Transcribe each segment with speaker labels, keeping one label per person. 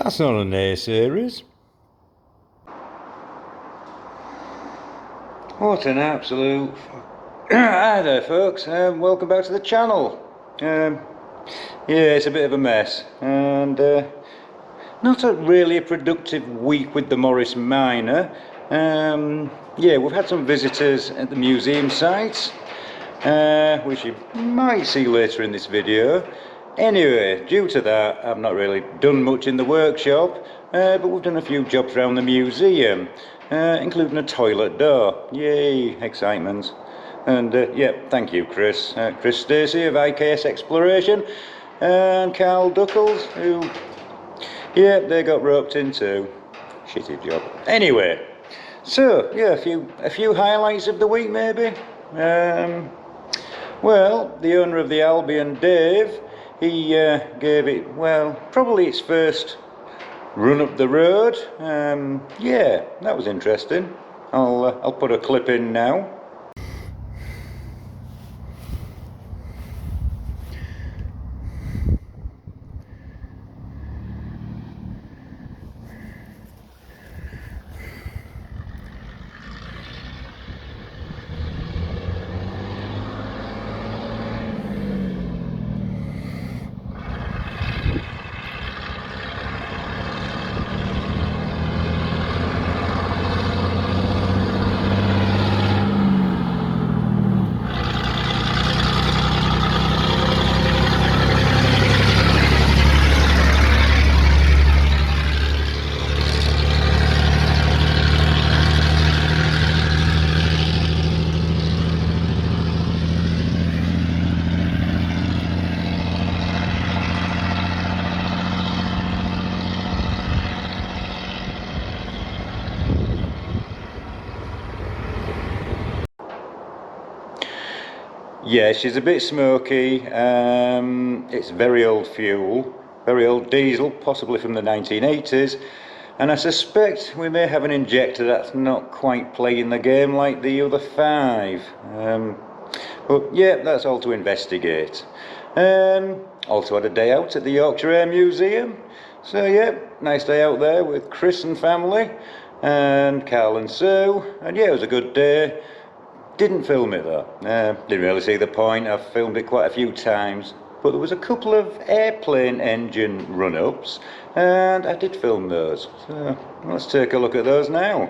Speaker 1: That's not an A series. What an absolute... Hi there folks, welcome back to the channel. Yeah, it's a bit of a mess, and not really a productive week with the Morris Minor. Yeah, we've had some visitors at the museum site, which you might see later in this video. Anyway, due to that, I've not really done much in the workshop, but we've done a few jobs around the museum, including a toilet door. Yay, excitement. And yeah, thank you Chris. Chris Stacey of IKS Exploration, and Carl Duckles, who, yeah, they got roped into. Shitty job. Anyway, so yeah, a few highlights of the week maybe. Well, the owner of the Albion, Dave, he gave it, well, probably its first run up the road. Yeah, that was interesting. I'll put a clip in now. Yeah, she's a bit smoky. It's very old fuel, very old diesel, possibly from the 1980s, and I suspect we may have an injector that's not quite playing the game like the other five. But yeah, that's all to investigate. Also had a day out at the Yorkshire Air Museum, so yeah, nice day out there with Chris and family, and Carl and Sue, and yeah, it was a good day. Didn't film it though, didn't really see the point. I've filmed it quite a few times, but there was a couple of airplane engine run-ups, and I did film those, so let's take a look at those now.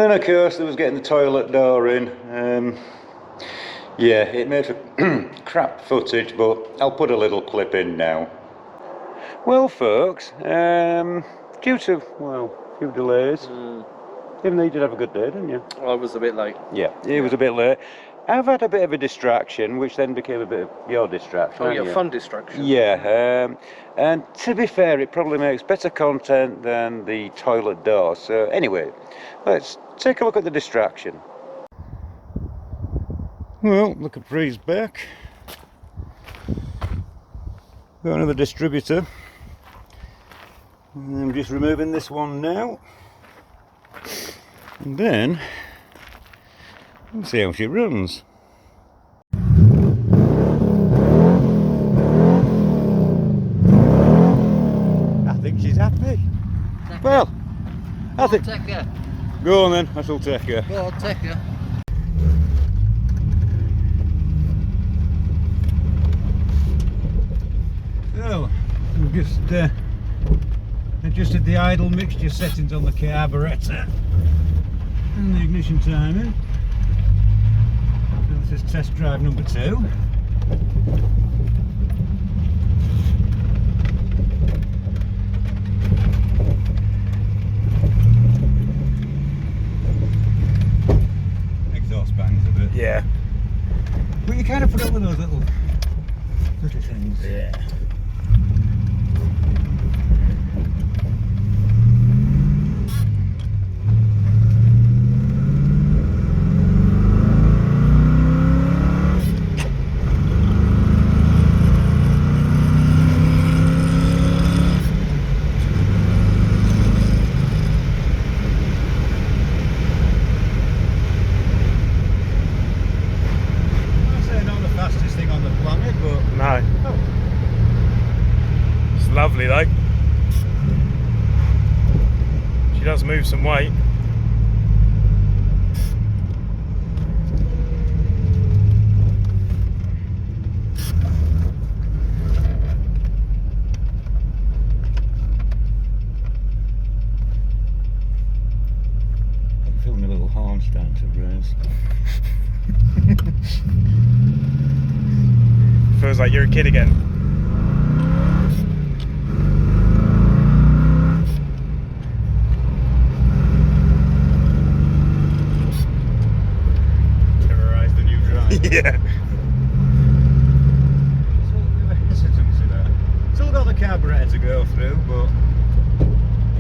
Speaker 1: And of course there was getting the toilet door in. Yeah, it made for crap footage, but I'll put a little clip in now. Well folks, due to, well, a few delays, even though you did have a good day, didn't you?
Speaker 2: I was a bit late.
Speaker 1: Yeah, it was a bit late. I've had a bit of a distraction, which then became a bit of your distraction.
Speaker 2: Oh yeah, fun distraction.
Speaker 1: Yeah, and to be fair, it probably makes better content than the toilet door. So anyway, let's take a look at the distraction. Well, the Capri's back. Got another distributor. I'm just removing this one now. And then, let's see how she runs. I think she's happy. Well, I think.
Speaker 2: Take her.
Speaker 1: Go on then, I shall take her.
Speaker 2: Go on, take her.
Speaker 1: So, we've just adjusted the idle mixture settings on the carburettor and the ignition timing. So this is test drive number 2. Exhaust bangs a bit.
Speaker 2: Yeah.
Speaker 1: But you kind of put up with those little things.
Speaker 2: Yeah. No.
Speaker 1: Oh.
Speaker 2: It's lovely though. She does move some weight.
Speaker 1: I'm feeling a little horn starting to raise.
Speaker 2: Feels like you're a kid again.
Speaker 1: Terrorise the new driver.
Speaker 2: Yeah.
Speaker 1: Still got the carburettor to go through, but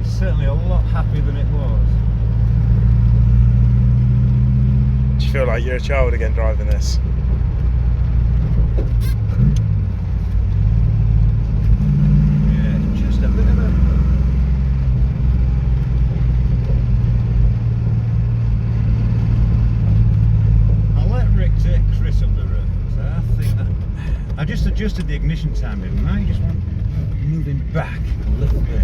Speaker 1: it's certainly a lot happier than it was.
Speaker 2: Do you feel like you're a child again driving this?
Speaker 1: I just adjusted the ignition timing. Now you just want moving back a little bit.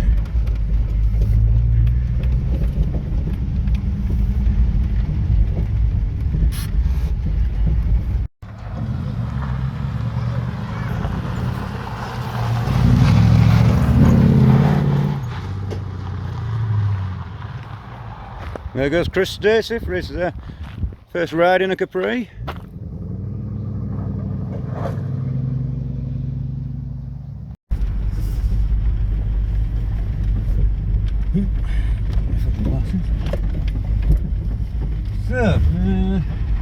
Speaker 1: There goes Chris Stacey for his first ride in a Capri. So,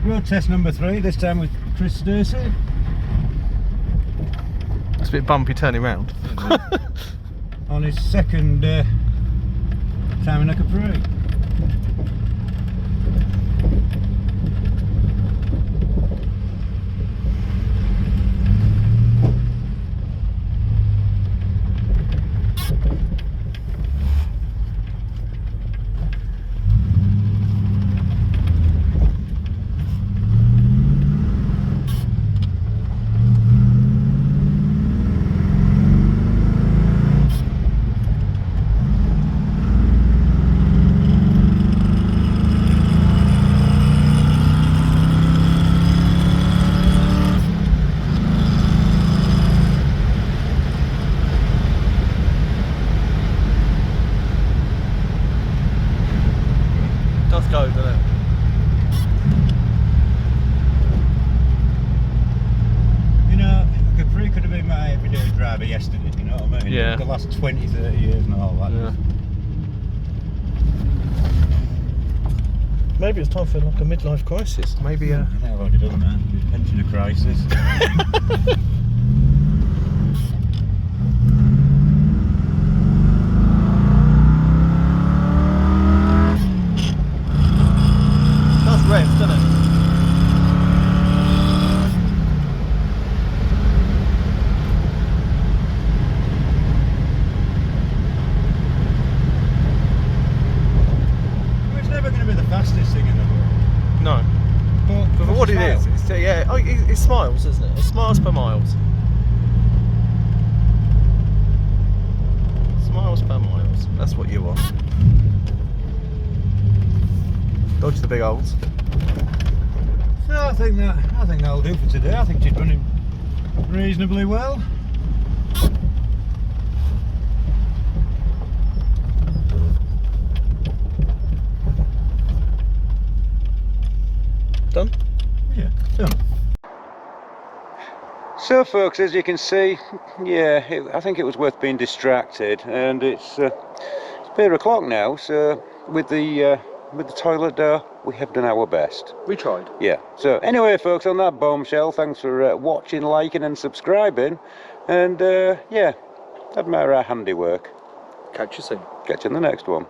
Speaker 1: road test number 3, this time with Chris Stacey.
Speaker 2: It's a bit bumpy turning round.
Speaker 1: On his second time in a Capri. driver yesterday, you know what I mean?
Speaker 3: Yeah.
Speaker 1: The last 20, 30 years and all that.
Speaker 3: Yeah. Maybe it's time for like a midlife crisis. Maybe
Speaker 1: I think I've already done that. Pension a crisis.
Speaker 3: That's revs, doesn't it?
Speaker 1: It's never going to be the fastest thing in the world.
Speaker 3: No.
Speaker 1: But
Speaker 3: But for what it
Speaker 1: smile.
Speaker 3: is, it's, yeah, oh, it's miles, isn't it? It's miles per miles. It's miles per miles. That's what you want. Dodge the big holes.
Speaker 1: So I think that'll do for today. I think she's running reasonably well.
Speaker 3: Done?
Speaker 1: Yeah, done. So folks, as you can see, yeah, I think it was worth being distracted, and it's 8 o'clock now, so with the toilet door, we have done our best.
Speaker 3: We tried.
Speaker 1: Yeah, so anyway folks, on that bombshell, thanks for watching, liking and subscribing, and yeah, admire our handiwork.
Speaker 3: Catch you soon.
Speaker 1: Catch you in the next one.